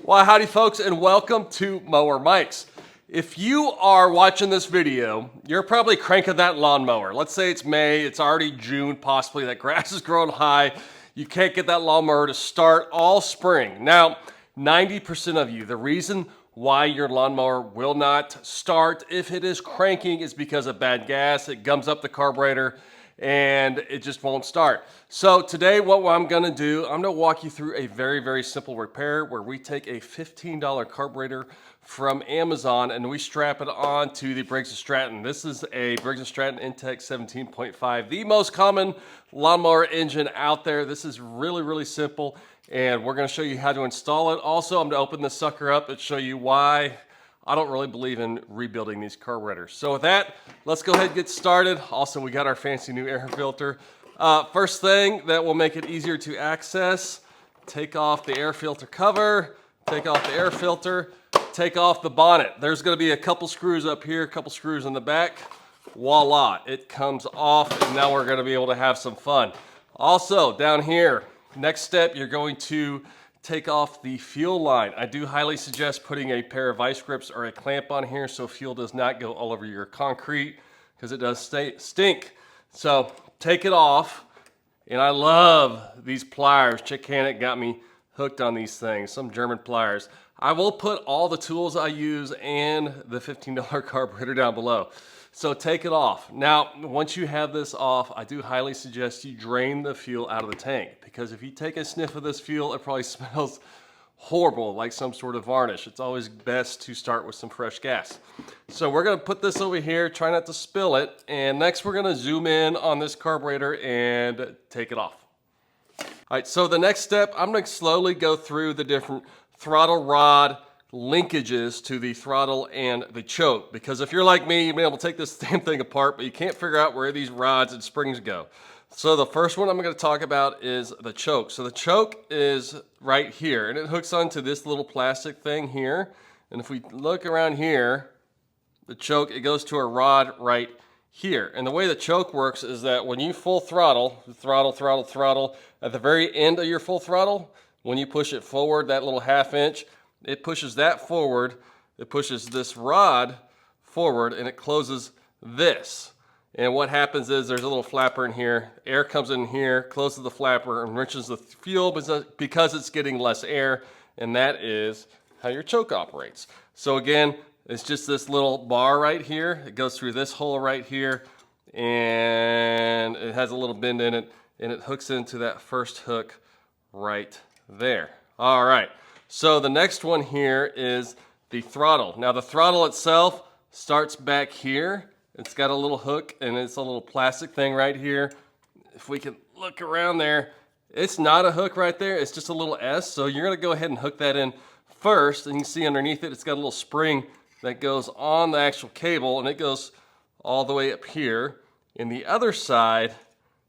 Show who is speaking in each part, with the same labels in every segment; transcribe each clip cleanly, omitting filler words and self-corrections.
Speaker 1: Well, howdy folks, and welcome to Mower Mike's. If you are watching this video, you're probably cranking that lawnmower. Let's say it's May, it's already June, possibly that grass is growing high. You can't get that lawnmower to start all spring. Now, 90% of you, the reason why your lawnmower will not start if it is cranking is because of bad gas. It gums up the carburetor and it just won't start. So today what I'm gonna do, I'm gonna walk you through a very, very simple repair where we take a $15 carburetor from Amazon and we strap it on to the Briggs and Stratton. This is a Briggs and Stratton Intech 17.5, the most common lawnmower engine out there. This is really, really simple, and we're gonna show you how to install it. Also, I'm gonna open this sucker up and show you why I don't really believe in rebuilding these carburetors. So with that, let's go ahead and get started. Also, we got our fancy new air filter. First thing that will make it easier to access, take off the air filter cover, take off the air filter, take off the bonnet. There's gonna be a couple screws up here, a couple screws in the back. Voila, it comes off, and now we're gonna be able to have some fun. Also, down here, next step, you're going to take off the fuel line. I do highly suggest putting a pair of vice grips or a clamp on here so fuel does not go all over your concrete, because it does stink. So take it off, and I love these pliers. Chickanic got me hooked on these things, some German pliers. I will put all the tools I use and the $15 carburetor down below. So take it off. Now, once you have this off, I do highly suggest you drain the fuel out of the tank, because if you take a sniff of this fuel, it probably smells horrible, like some sort of varnish. It's always best to start with some fresh gas. So we're gonna put this over here, try not to spill it, and next we're gonna zoom in on this carburetor and take it off. All right, so the next step, I'm gonna slowly go through the different throttle rod linkages to the throttle and the choke, because if you're like me, you'll be able to take this damn thing apart, but you can't figure out where these rods and springs go. So the first one I'm going to talk about is the choke. So the choke is right here, and it hooks onto this little plastic thing here. And if we look around here, the choke, it goes to a rod right here. And the way the choke works is that when you full throttle, at the very end of your full throttle, when you push it forward, that little ½ inch, it pushes that forward, it pushes this rod forward, and it closes this. And what happens is there's a little flapper in here, air comes in here, closes the flapper, enriches the fuel because it's getting less air, and that is how your choke operates. So again, it's just this little bar right here. It goes through this hole right here, and it has a little bend in it, and it hooks into that first hook right there. All right. So the next one here is the throttle. Now the throttle itself starts back here. It's got a little hook, and it's a little plastic thing right here. If we can look around there, it's not a hook right there. It's just a little S. So you're gonna go ahead and hook that in first, and you can see underneath it, it's got a little spring that goes on the actual cable, and it goes all the way up here. In the other side,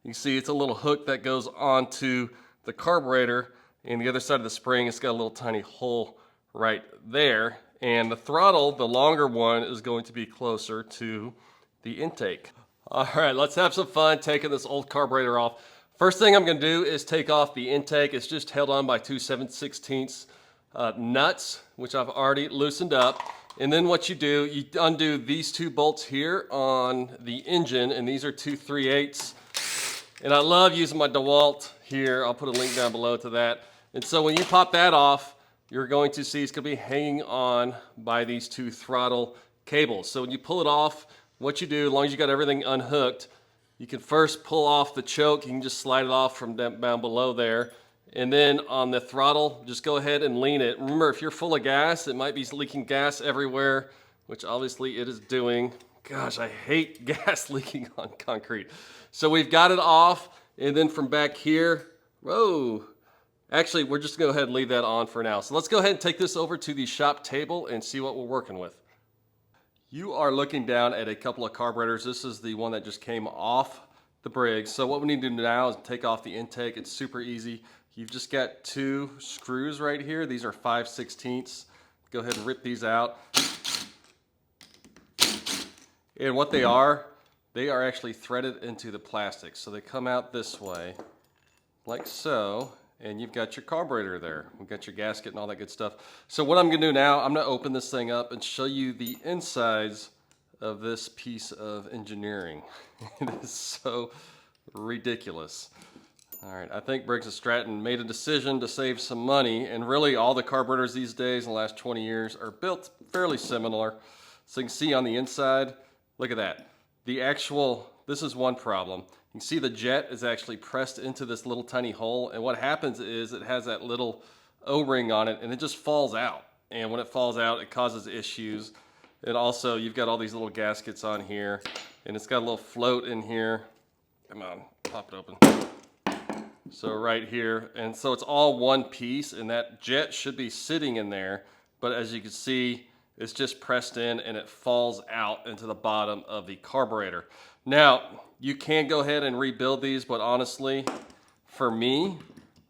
Speaker 1: you see it's a little hook that goes onto the carburetor. And the other side of the spring, it's got a little tiny hole right there. And the throttle, the longer one, is going to be closer to the intake. All right, let's have some fun taking this old carburetor off. First thing I'm gonna do is take off the intake. It's just held on by two 7/16 nuts, which I've already loosened up. And then what you do, you undo these two bolts here on the engine, and these are 2 3/8. And I love using my DeWalt here. I'll put a link down below to that. And so when you pop that off, you're going to see it's going to be hanging on by these two throttle cables. So when you pull it off, what you do, as long as you got everything unhooked, you can first pull off the choke. You can just slide it off from down below there. And then on the throttle, just go ahead and lean it. Remember, if you're full of gas, it might be leaking gas everywhere, which obviously it is doing. Gosh, I hate gas leaking on concrete. So we've got it off, and then from back here, whoa. Actually, we're just gonna go ahead and leave that on for now. So let's go ahead and take this over to the shop table and see what we're working with. You are looking down at a couple of carburetors. This is the one that just came off the Briggs. So what we need to do now is take off the intake. It's super easy. You've just got two screws right here. These are 5/16. Go ahead and rip these out. And what they are actually threaded into the plastic. So they come out this way, like so. and you've got your carburetor there. We've got your gasket and all that good stuff. So what I'm gonna do now, I'm gonna open this thing up and show you the insides of this piece of engineering. It is so ridiculous. All right, I think Briggs and Stratton made a decision to save some money, and really all the carburetors these days in the last 20 years are built fairly similar. So you can see on the inside, look at that. This is one problem. You can see the jet is actually pressed into this little tiny hole, and what happens is it has that little O-ring on it, and it just falls out. And when it falls out, it causes issues. And also, you've got all these little gaskets on here, and it's got a little float in here. Come on, pop it open. So right here, and so it's all one piece, and that jet should be sitting in there, but as you can see, it's just pressed in and it falls out into the bottom of the carburetor. Now, you can go ahead and rebuild these, but honestly, for me,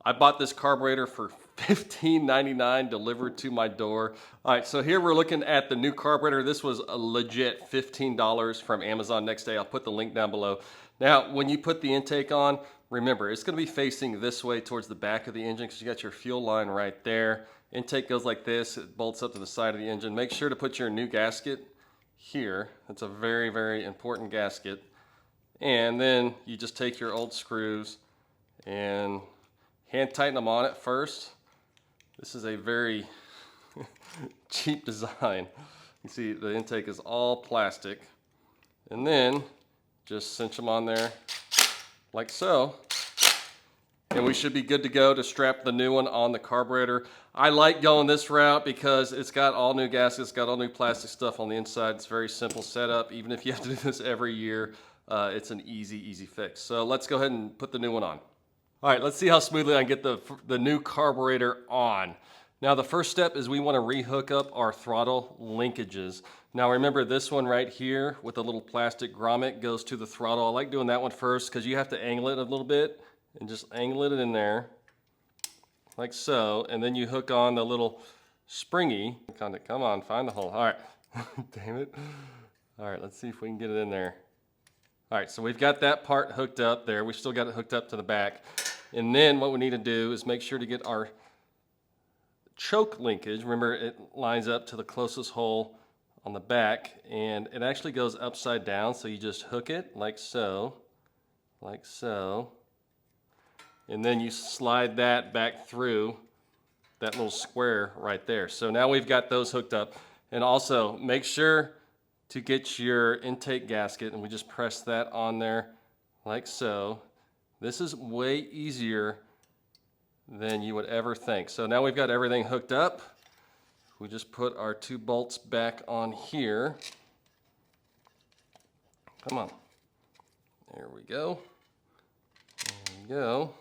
Speaker 1: I bought this carburetor for $15.99 delivered to my door. All right, so here we're looking at the new carburetor. This was a legit $15 from Amazon next day. I'll put the link down below. Now, when you put the intake on, remember, it's gonna be facing this way towards the back of the engine because you got your fuel line right there. Intake goes like this, it bolts up to the side of the engine. Make sure to put your new gasket here. That's a very, very important gasket. And then you just take your old screws and hand tighten them on it first. This is a very cheap design. You see the intake is all plastic. And then just cinch them on there like so. And we should be good to go to strap the new one on the carburetor. I like going this route because it's got all new gaskets, got all new plastic stuff on the inside. It's a very simple setup. Even if you have to do this every year, it's an easy fix. So let's go ahead and put the new one on. All right, let's see how smoothly I can get the new carburetor on. Now the first step is we want to re-hook up our throttle linkages. Now remember this one right here with the little plastic grommet goes to the throttle. I like doing that one first because you have to angle it a little bit and just angle it in there like so. And then you hook on the little springy. Come on, find the hole. All right, damn it. All right, let's see if we can get it in there. All right, so we've got that part hooked up there. We've still got it hooked up to the back. And then what we need to do is make sure to get our choke linkage. Remember, it lines up to the closest hole on the back, and it actually goes upside down, so you just hook it like so, and then you slide that back through that little square right there. So now we've got those hooked up. And also make sure to get your intake gasket, and we just press that on there like so. This is way easier than you would ever think. So now we've got everything hooked up. We just put our 2 bolts back on here. Come on. There we go. There we go.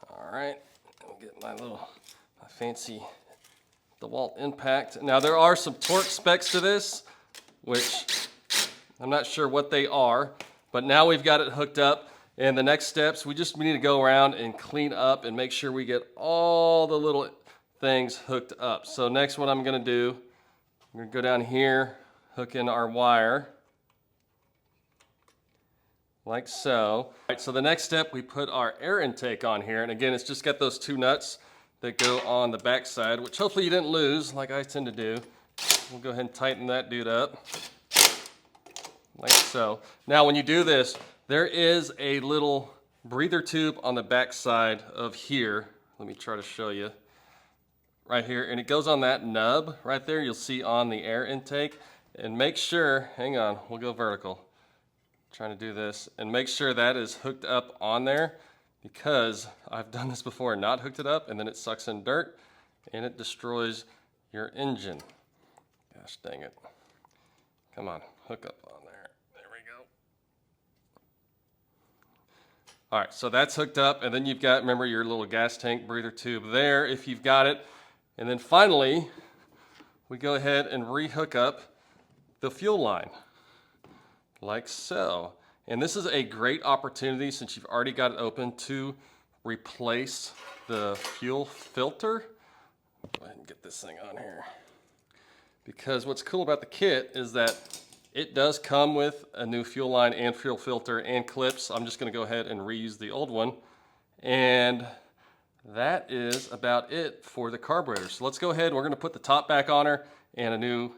Speaker 1: All right. I'll get my fancy DeWalt impact. Now there are some torque specs to this, which I'm not sure what they are, but now we've got it hooked up. And the next steps, we need to go around and clean up and make sure we get all the little things hooked up. So next what I'm gonna do, I'm gonna go down here, hook in our wire, like so. All right, so the next step, we put our air intake on here. And again, it's just got those 2 nuts that go on the back side, which hopefully you didn't lose like I tend to do. We'll go ahead and tighten that dude up, like so. Now when you do this, there is a little breather tube on the back side of here. Let me try to show you. Right here, and it goes on that nub right there. You'll see on the air intake. And make sure, hang on, we'll go vertical. Trying to do this, and make sure that is hooked up on there, because I've done this before and not hooked it up, and then it sucks in dirt and it destroys your engine. Gosh dang it. Come on, hook up on there. There we go. All right, so that's hooked up, and then you've got, remember, your little gas tank breather tube there if you've got it. And then finally, we go ahead and re-hook up the fuel line, like so. And this is a great opportunity, since you've already got it open, to replace the fuel filter. Go ahead and get this thing on here. Because what's cool about the kit is that it does come with a new fuel line and fuel filter and clips. I'm just gonna go ahead and reuse the old one. And that is about it for the carburetor. So let's go ahead. We're going to put the top back on her and a new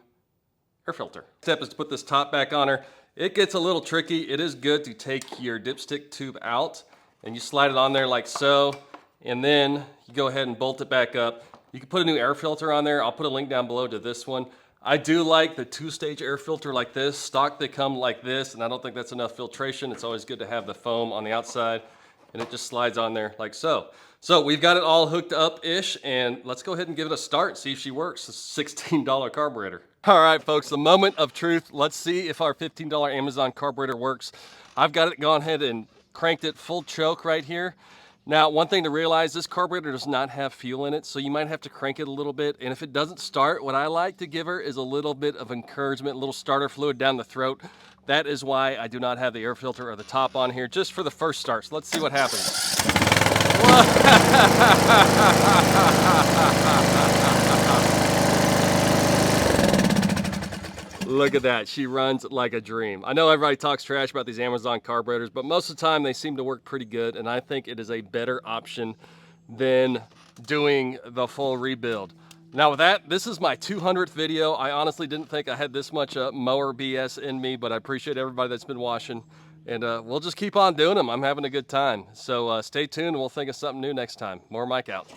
Speaker 1: air filter. Step is to put this top back on her. It gets a little tricky. It is good to take your dipstick tube out and you slide it on there like so, and then you go ahead and bolt it back up. You can put a new air filter on there. I'll put a link down below to this one. I do like the 2-stage air filter like this. Stock they come like this, and I don't think that's enough filtration. It's always good to have the foam on the outside, and it just slides on there like so. So we've got it all hooked up-ish, and let's go ahead and give it a start, see if she works. It's a $16 carburetor. All right, folks, the moment of truth. Let's see if our $15 Amazon carburetor works. I've got it gone ahead and cranked it full choke right here. Now, one thing to realize, this carburetor does not have fuel in it, so you might have to crank it a little bit. And if it doesn't start, what I like to give her is a little bit of encouragement, a little starter fluid down the throat. That is why I do not have the air filter or the top on here, just for the first start. So let's see what happens. Look at that, she runs like a dream. I know everybody talks trash about these Amazon carburetors, but most of the time they seem to work pretty good, and I think it is a better option than doing the full rebuild. Now with that, this is my 200th video. I honestly didn't think I had this much mower BS in me, but I appreciate everybody that's been watching, and we'll just keep on doing them. I'm having a good time. So stay tuned, and we'll think of something new next time. Mower Mike out.